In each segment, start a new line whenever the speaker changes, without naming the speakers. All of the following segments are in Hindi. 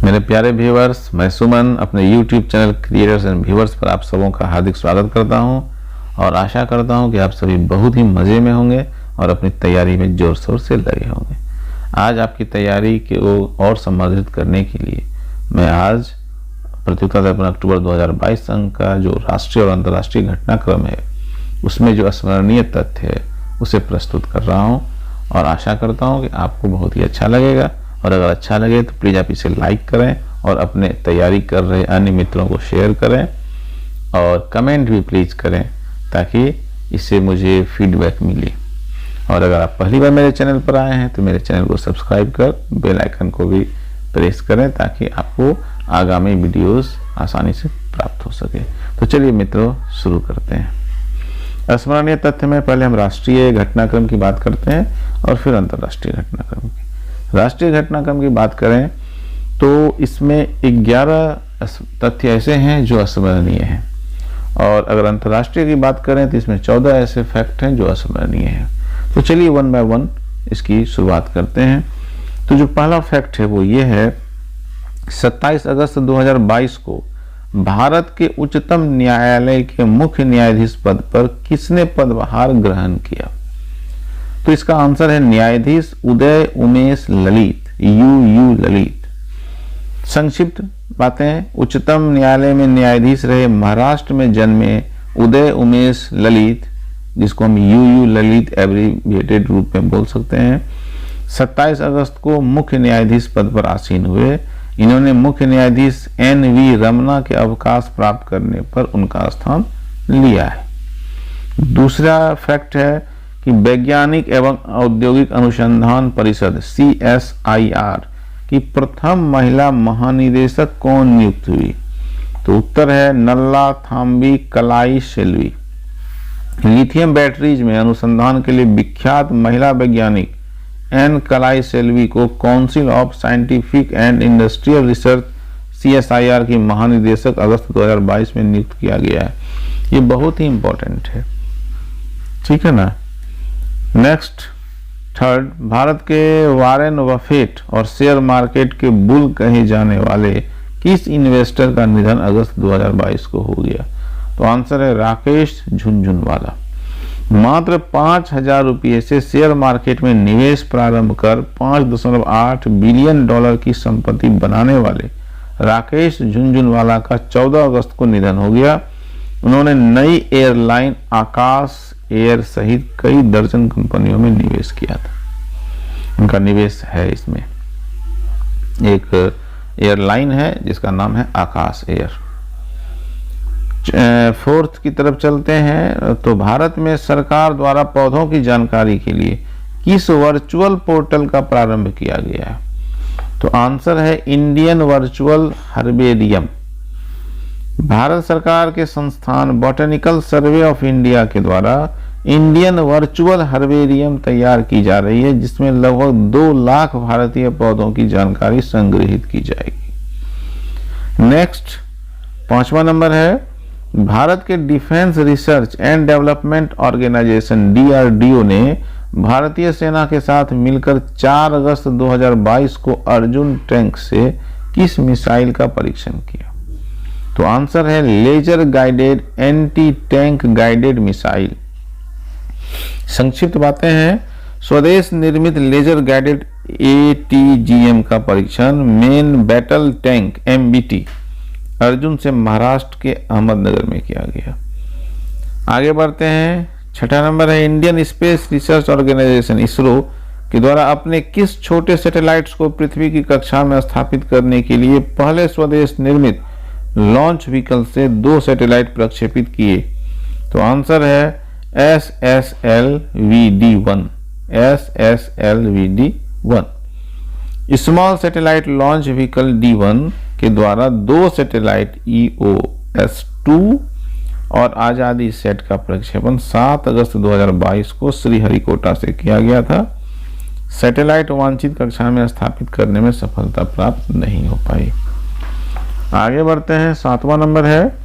मेरे प्यारे व्यूअर्स, मैं सुमन अपने YouTube channel creators and viewers पर आप सबों का हार्दिक स्वागत करता हूं और आशा करता हूं कि आप सभी बहुत ही मज़े में होंगे और अपनी तैयारी में जोर शोर से लगे होंगे। आज आपकी तैयारी को और संवर्धित करने के लिए मैं आज प्रतियोगिता दर्पण अक्टूबर 2022 संघ का जो राष्ट्रीय और अंतर्राष्ट्रीय घटनाक्रम है उसमें जो स्मरणीय तथ्य है उसे प्रस्तुत कर रहा हूँ और आशा करता हूँ कि आपको बहुत ही अच्छा लगेगा। और अगर अच्छा लगे तो प्लीज़ आप इसे लाइक करें और अपने तैयारी कर रहे अन्य मित्रों को शेयर करें और कमेंट भी प्लीज़ करें ताकि इससे मुझे फीडबैक मिले। और अगर आप पहली बार मेरे चैनल पर आए हैं तो मेरे चैनल को सब्सक्राइब कर बेल आइकन को भी प्रेस करें ताकि आपको आगामी वीडियोस आसानी से प्राप्त हो सके। तो चलिए मित्रों, शुरू करते हैं। स्मरणीय तथ्य में पहले हम राष्ट्रीय घटनाक्रम की बात करते हैं और फिर अंतर्राष्ट्रीय घटनाक्रम की। राष्ट्रीय घटनाक्रम की बात करें तो इसमें 11 तथ्य ऐसे हैं जो अस्मरणीय हैं और अगर अंतर्राष्ट्रीय की बात करें तो इसमें 14 ऐसे फैक्ट हैं जो अस्मरणीय हैं। तो चलिए वन बाय वन इसकी शुरुआत करते हैं। तो जो पहला फैक्ट है वो ये है, 27 अगस्त 2022 को भारत के उच्चतम न्यायालय के मुख्य न्यायाधीश पद पर किसने पदभार ग्रहण किया? तो इसका आंसर है न्यायाधीश उदय उमेश ललित, यू ललित। संक्षिप्त बातें, उच्चतम न्यायालय में न्यायाधीश रहे महाराष्ट्र में जन्मे उदय उमेश ललित, जिसको हम यू ललित एब्रिविएटेड रूप में बोल सकते हैं, 27 अगस्त को मुख्य न्यायाधीश पद पर आसीन हुए। इन्होंने मुख्य न्यायाधीश NV रमना के अवकाश प्राप्त करने पर उनका स्थान लिया है। दूसरा फैक्ट है कि वैज्ञानिक एवं औद्योगिक अनुसंधान परिषद CSIR की प्रथम महिला महानिदेशक कौन नियुक्त हुई? तो उत्तर है नल्ला थाम्बी कलाई शेल्वी। लिथियम बैटरीज में अनुसंधान के लिए विख्यात महिला वैज्ञानिक N कलाई शेल्वी को council of scientific and industrial research CSIR की महानिदेशक अगस्त 2022 में नियुक्त किया गया है। ये बहुत ही इंपॉर्टेंट है, ठीक है ना। नेक्स्ट थर्ड, भारत के वॉरेन बफेट और शेयर मार्केट के बुल कहे जाने वाले किस इन्वेस्टर का निधन अगस्त 2022 को हो गया? तो आंसर है राकेश झुनझुनवाला। मात्र 5,000 रुपये से शेयर मार्केट में निवेश प्रारंभ कर $5.8 बिलियन की संपत्ति बनाने वाले राकेश झुनझुनवाला का 14 अगस्त को निधन हो गया। उन्होंने नई एयरलाइन आकाश एयर सहित कई दर्जन कंपनियों में निवेश किया था। उनका निवेश है इसमें, एक एयरलाइन है जिसका नाम है आकाश एयर। फोर्थ की तरफ चलते हैं। तो भारत में सरकार द्वारा पौधों की जानकारी के लिए किस वर्चुअल पोर्टल का प्रारंभ किया गया है? तो आंसर है इंडियन वर्चुअल हर्बेरियम। भारत सरकार के संस्थान बॉटनिकल सर्वे ऑफ इंडिया के द्वारा इंडियन वर्चुअल हर्बेरियम तैयार की जा रही है, जिसमें लगभग 2 लाख भारतीय पौधों की जानकारी संग्रहित की जाएगी। नेक्स्ट 5वां नंबर है, भारत के defence research and development organisation DRDO ने भारतीय सेना के साथ मिलकर 4 अगस्त 2022 को अर्जुन टैंक से किस मिसाइल का परीक्षण किया? तो आंसर है laser guided anti tank guided missile. संक्षिप्त बातें हैं, स्वदेश निर्मित लेजर गाइडेड ATGM का परीक्षण main battle tank MBT Arjun से महाराष्ट्र के अहमदनगर में किया गया। आगे बढ़ते हैं। 6ठा नंबर है, Indian space research organisation ISRO के द्वारा अपने किस छोटे सैटेलाइट्स को पृथ्वी की कक्षा में स्थापित करने के लिए पहले स्वदेश निर्मित लॉन्च व्हीकल से 2 सैटेलाइट प्रक्षेपित किए? तो आंसर है SSLVD-1। Small satellite launch vehicle D1 के द्वारा 2 सैटेलाइट EOS-2 और आजादी सेट का प्रक्षेपण 7 अगस्त 2022 को श्रीहरिकोटा से किया गया था। सैटेलाइट वांछित कक्षा में स्थापित करने में सफलता प्राप्त नहीं हो पाई। आगे बढ़ते हैं। 7वां नंबर है,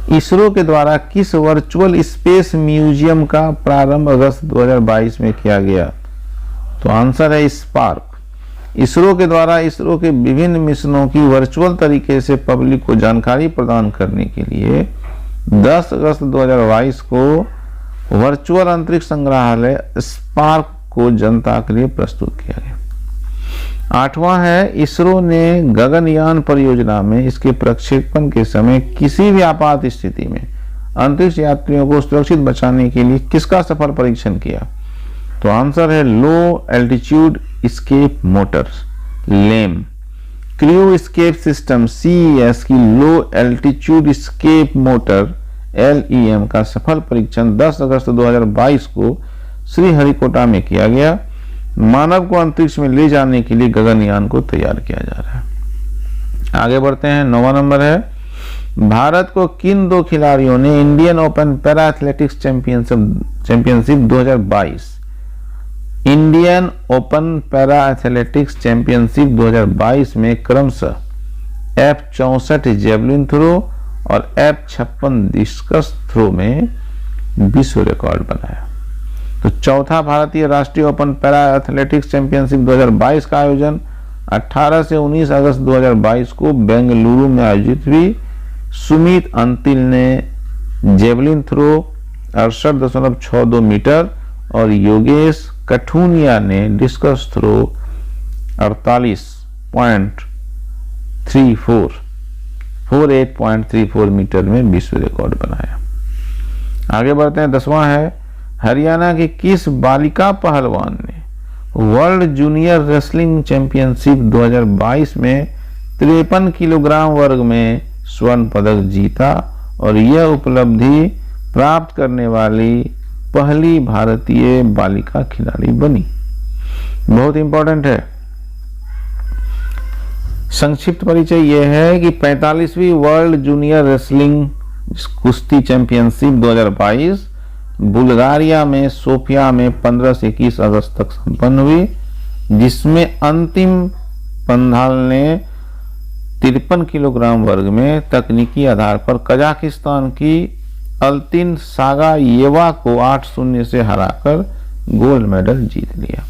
इसरो के द्वारा किस वर्चुअल स्पेस म्यूजियम का प्रारंभ अगस्त 2022 में किया गया? तो आंसर है स्पार्क। इसरो के द्वारा इसरो के विभिन्न मिशनों की वर्चुअल तरीके से पब्लिक को जानकारी प्रदान करने के लिए 10 अगस्त 2022 को वर्चुअल अंतरिक्ष संग्रहालय स्पार्क को जनता के लिए प्रस्तुत किया गया। 8वां है, इसरो ने गगनयान परियोजना में इसके प्रक्षेपण के समय किसी भी आपात स्थिति में अंतरिक्ष यात्रियों को सुरक्षित बचाने के लिए किसका सफल परीक्षण किया? तो आंसर है low altitude escape motor, LEM. Crew escape system CES की low altitude escape motor LEM का सफल परीक्षण 10 अगस्त 2022 को श्रीहरिकोटा में किया गया। मानव को अंतरिक्ष में ले जाने के लिए गगनयान को तैयार किया जा रहा है। आगे बढ़ते हैं। 9वां नंबर है, भारत को किन 2 खिलाड़ियों ने Indian open para athletics championship 2022 Indian open para athletics championship 2022 में क्रमशः F64 जेवलिन थ्रो और F56 डिस्कस थ्रो में विश्व रिकॉर्ड बनाया? तो चौथा भारतीय राष्ट्रीय ओपन पैरा एथलेटिक्स चैंपियनशिप 2022 का आयोजन 18 से 19 अगस्त 2022 को बेंगलुरु में आयोजित हुई। सुमित अंतिल ने जेवलिन थ्रो 68.62 मीटर और योगेश कठुनिया ने डिस्कस थ्रो 48.34 मीटर में विश्व रिकॉर्ड बनाया। आगे बढ़ते हैं। 10वां है, हरियाणा की किस बालिका पहलवान ने वर्ल्ड जूनियर रेसलिंग चैंपियनशिप 2022 में 53 किलोग्राम वर्ग में स्वर्ण पदक जीता और यह उपलब्धि प्राप्त करने वाली पहली भारतीय बालिका खिलाड़ी बनी? बहुत इंपॉर्टेंट है। संक्षिप्त परिचय यह है कि 45वीं वर्ल्ड जूनियर रेसलिंग कुश्ती चैंपियनशिप 2022 बुल्गारिया में सोफिया में 15 से 21 अगस्त तक संपन्न हुई, जिसमें अंतिम पंधाल ने 53 किलोग्राम वर्ग में तकनीकी आधार पर कजाकिस्तान की अल्तिन सागायेवा को 8-0 से हराकर गोल्ड मेडल जीत लिया।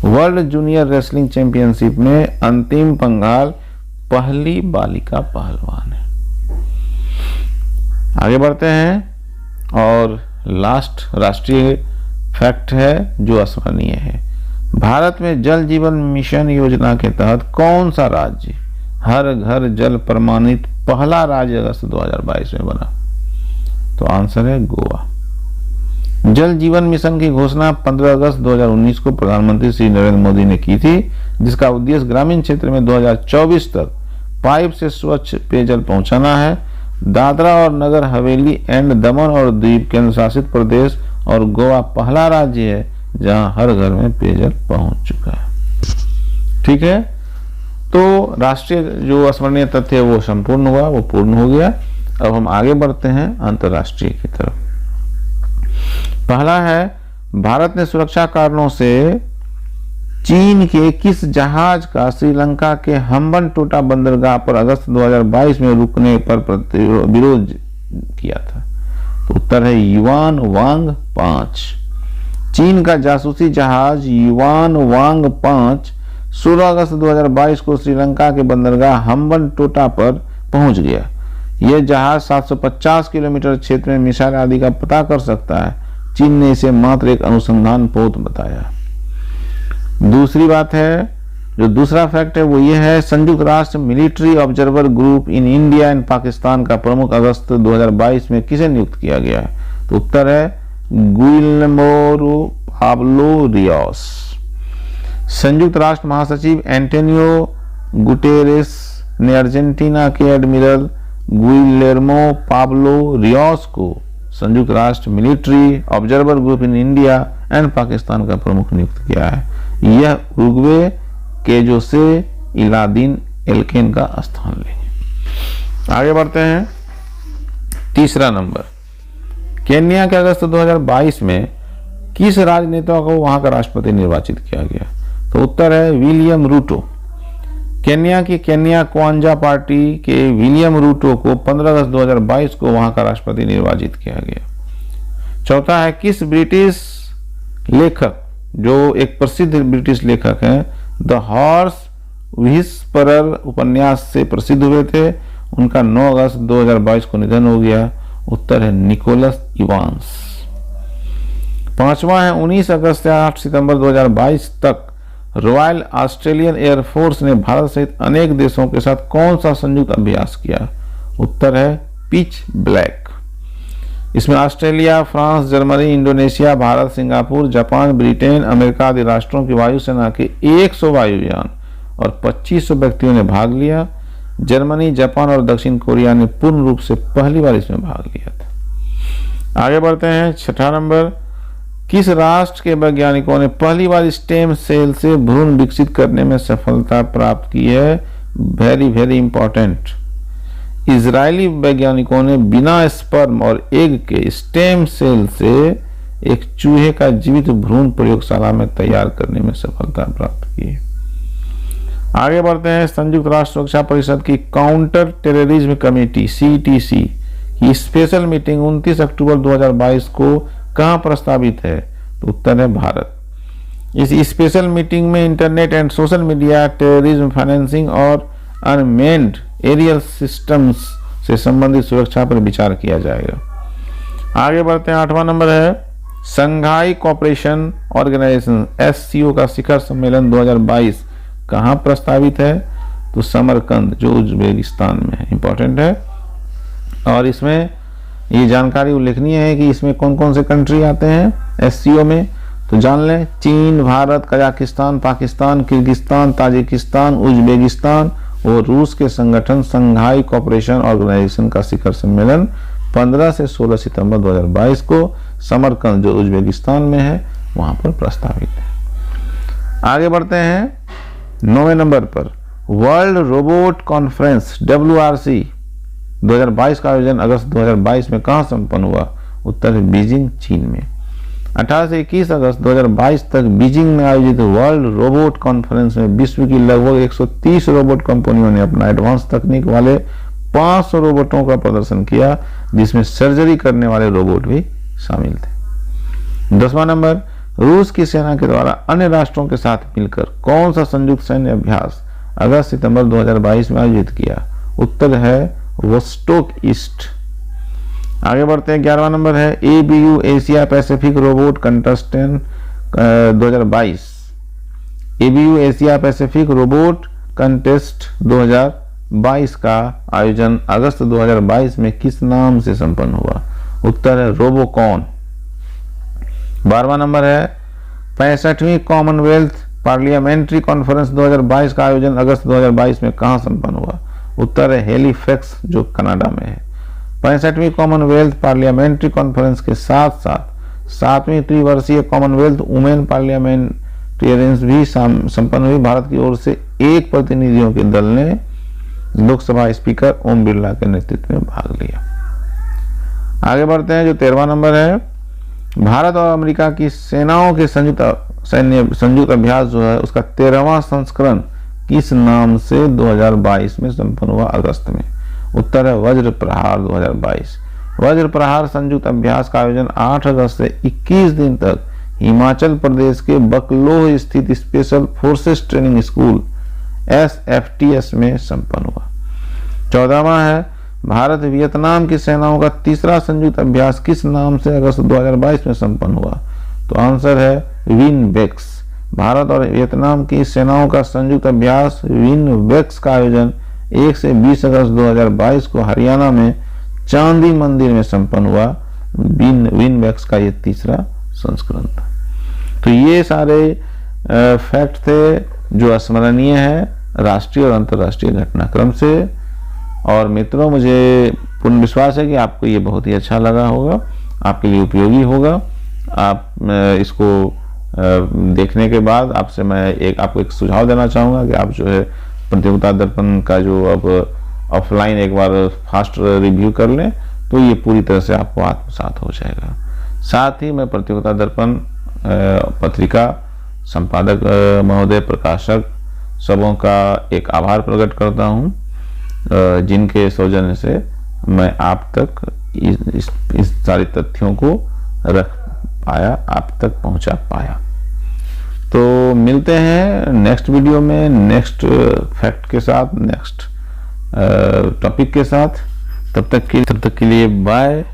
वर्ल्ड जूनियर रेसलिंग चैंपियनशिप में अंतिम पंघाल पहली बालिका पहलवान है। आगे बढ़ते हैं और लास्ट राष्ट्रीय फैक्ट है जो स्मरणीय है। भारत में जल जीवन मिशन योजना के तहत कौन सा राज्य हर घर जल प्रमाणित पहला राज्य अगस्त 2022 में बना? तो आंसर है गोवा। जल जीवन मिशन की घोषणा 15 अगस्त 2019 को प्रधानमंत्री श्री नरेंद्र मोदी ने की थी, जिसका उद्देश्य ग्रामीण क्षेत्र में 2024 तक पाइप से स्वच्छ पेयजल पहुंचाना है। दादरा और नगर हवेली एंड दमन और दीव केंद्र शासित प्रदेश और गोवा पहला राज्य है जहां हर घर में पेयजल पहुंच चुका है। ठीक है, तो राष्ट्रीय जो स्मरणीय तथ्य है वो संपूर्ण हुआ, वो पूर्ण हो गया। अब हम आगे बढ़ते हैं अंतर्राष्ट्रीय की तरफ। पहला है, भारत ने सुरक्षा कारणों से चीन के किस जहाज का श्रीलंका के हम्बनटोटा बंदरगाह पर अगस्त 2022 में रुकने पर विरोध किया था? तो उत्तर है युआन वांग 5। चीन का जासूसी जहाज युआन वांग 5 16 अगस्त 2022 को श्रीलंका के बंदरगाह हम्बनटोटा पर पहुंच गया। यह जहाज 750 किलोमीटर क्षेत्र में मिसाइल आदि का पता कर सकता है। चीन ने इसे मात्र एक अनुसंधान पोत बताया। दूसरी बात है, जो दूसरा फैक्ट है वो ये है, संयुक्त राष्ट्र military observer group in India and Pakistan का प्रमुख अगस्त 2022 में किसे नियुक्त किया गया है? तो उत्तर है गुइल्मो पाब्लो रियोस। संयुक्त राष्ट्र महासचिव एंटोनियो गुटेरेस ने अर्जेंटीना के एडमिरल गुइलेर्मो पाब्लो रियोस को संयुक्त राष्ट्र military observer group in India and Pakistan का प्रमुख नियुक्त किया है। यह उरुग्वे के जोसे इलादीन एल्केन का स्थान लेंगे। आगे बढ़ते हैं। तीसरा नंबर, केन्या के अगस्त 2022 में किस राजनेता को वहां का राष्ट्रपति निर्वाचित किया गया? तो उत्तर है विलियम रूटो। केन्या की केन्या क्वांजा पार्टी के विलियम रूटो को 15 अगस्त 2022 को वहां का राष्ट्रपति निर्वाचित किया गया। चौथा है, किस ब्रिटिश लेखक, जो एक प्रसिद्ध ब्रिटिश लेखक हैं, द हॉर्स व्हिस्परर उपन्यास से प्रसिद्ध हुए थे? उनका 9 अगस्त 2022 को निधन हो गया। उत्तर है निकोलस इवांस। पांचवा है 19 अगस्त से 8 सितंबर 2022 तक रॉयल ऑस्ट्रेलियन एयरफोर्स ने भारत सहित अनेक देशों के साथ कौन सा संयुक्त अभ्यास किया? उत्तर है पिच ब्लैक। इसमें Australia, France, Germany, Indonesia, Bharat, Singapore, Japan, Britain, America आदि राष्ट्रों की वायुसेना के 100 वायुयान और 2500 व्यक्तियों ने भाग लिया। जर्मनी, जापान और दक्षिण कोरिया ने पूर्ण रूप से पहली बार इसमें भाग लिया था। आगे बढ़ते हैं। छठा नंबर, किस राष्ट्र के वैज्ञानिकों ने पहली बार स्टेम सेल से भ्रूण विकसित करने में सफलता प्राप्त की है? Very very important. इजरायली वैज्ञानिकों ने बिना स्पर्म और एग के स्टेम सेल से एक चूहे का जीवित भ्रूण प्रयोगशाला में तैयार करने में सफलता प्राप्त की है। आगे बढ़ते हैं। संयुक्त राष्ट्र सुरक्षा परिषद की काउंटर टेररिज्म कमेटी CTC की स्पेशल मीटिंग 29 अक्टूबर 2022 को कहां प्रस्तावित है? तो उत्तर है भारत। इस स्पेशल मीटिंग में internet and social media, terrorism financing और अनमेन्ड एरियल सिस्टम्स से संबंधित सुरक्षा पर विचार किया जाएगा। आगे बढ़ते हैं। 8वां नंबर है संघाई कोऑपरेशन ऑर्गेनाइजेशन SCO का शिखर सम्मेलन 2022 कहां प्रस्तावित है? तो समरकंद, जो उज्बेकिस्तान में है। इंपॉर्टेंट है। और इसमें ये जानकारी उल्लेखनीय है कि इसमें कौन कौन से कंट्री आते हैं SCO में, तो जान लें। चीन, Bharat, Kazakhstan, Pakistan, Kyrgyzstan, Tajikistan, Uzbekistan और रूस के संगठन संघाई कोऑपरेशन ऑर्गेनाइजेशन का शिखर सम्मेलन 15 से 16 सितंबर 2022 को समरकंद, जो उज्बेकिस्तान में है, वहां पर प्रस्तावित है। आगे बढ़ते हैं। 9वें नंबर पर वर्ल्ड रोबोट कॉन्फ्रेंस WRC 2022 का आयोजन अगस्त 2022 में कहां संपन्न हुआ? उत्तर है बीजिंग, चीन में। 18 से 21 अगस्त 2022 तक बीजिंग में आयोजित वर्ल्ड रोबोट कॉन्फ्रेंस में विश्व की लगभग 130 रोबोट कंपनियों ने अपना एडवांस तकनीक वाले 500 रोबोटों का प्रदर्शन किया, जिसमें सर्जरी करने वाले रोबोट भी शामिल थे। 10वां नंबर, रूस की सेना के द्वारा अन्य राष्ट्रों के साथ मिलकर कौन सा संयुक्त सैन्य अभ्यास अगस्त सितंबर 2022 में आयोजित किया? उत्तर है वोस्टोक ईस्ट। आगे बढ़ते हैं। 11वां नंबर है ABU Asia Pacific robot contestant 2022। ABU Asia Pacific robot contest 2022 का आयोजन अगस्त 2022 में किस नाम से संपन्न हुआ? उत्तर है रोबोकॉन। 12वां नंबर है 65वीं कॉमनवेल्थ पार्लियामेंट्री कॉन्फ्रेंस 2022 का आयोजन अगस्त 2022 में कहां संपन्न हुआ? उत्तर है हेलीफैक्स, जो कनाडा में है। 65वीं कॉमनवेल्थ पार्लियामेंट्री कॉन्फ्रेंस के साथ साथ 7वीं त्रिवर्षीय कॉमनवेल्थ वुमेन पार्लियामेंटेरियंस भी संपन्न हुई। भारत की ओर से एक प्रतिनिधियों के दल ने लोकसभा स्पीकर ओम बिरला के नेतृत्व में भाग लिया। आगे बढ़ते हैं। जो 13वां नंबर है, भारत और अमेरिका की सेनाओं के संयुक्त अभ्यास जो है उसका 13वां संस्करण किस नाम से 2022 में संपन्न हुआ अगस्त में? उत्तर है वज्र प्रहार 2022। वज्र प्रहार संयुक्त अभ्यास का आयोजन 8 अगस्त से 21 दिन तक हिमाचल प्रदेश के बकलोह स्थित special forces training school SFTS में संपन्न हुआ। 14वां है भारत वियतनाम की सेनाओं का तीसरा संयुक्त अभ्यास किस नाम से अगस्त 2022 में संपन्न हुआ? तो आंसर है विनवेक्स। भारत और वियतनाम की सेनाओं का संयुक्त अभ्यास विनवेक्स का आयोजन 1 से 20 अगस्त 2022 को हरियाणा में चांदी मंदिर में संपन्न हुआ। विनवेक्स का ये तीसरा संस्करण था। तो ये सारे फैक्ट थे जो स्मरणीय है राष्ट्रीय और अंतर्राष्ट्रीय घटनाक्रम से। और मित्रों, मुझे पूर्ण विश्वास है कि आपको ये बहुत ही अच्छा लगा होगा, आपके लिए उपयोगी होगा। आप इसको देखने के बाद आपसे मैं आपको एक सुझाव देना चाहूँगा कि आप जो है प्रतियोगिता दर्पण का जो अब ऑफलाइन एक बार फास्ट रिव्यू कर लें, तो ये पूरी तरह से आपको आत्मसात हो जाएगा। साथ ही मैं प्रतियोगिता दर्पण पत्रिका संपादक महोदय, प्रकाशक सबों का एक आभार प्रकट करता हूँ, जिनके सौजन्य से मैं आप तक इस सारे तथ्यों को रख पाया, आप तक पहुंचा पाया। तो मिलते हैं नेक्स्ट वीडियो में नेक्स्ट फैक्ट के साथ, नेक्स्ट टॉपिक के साथ। तब तक के लिए बाय।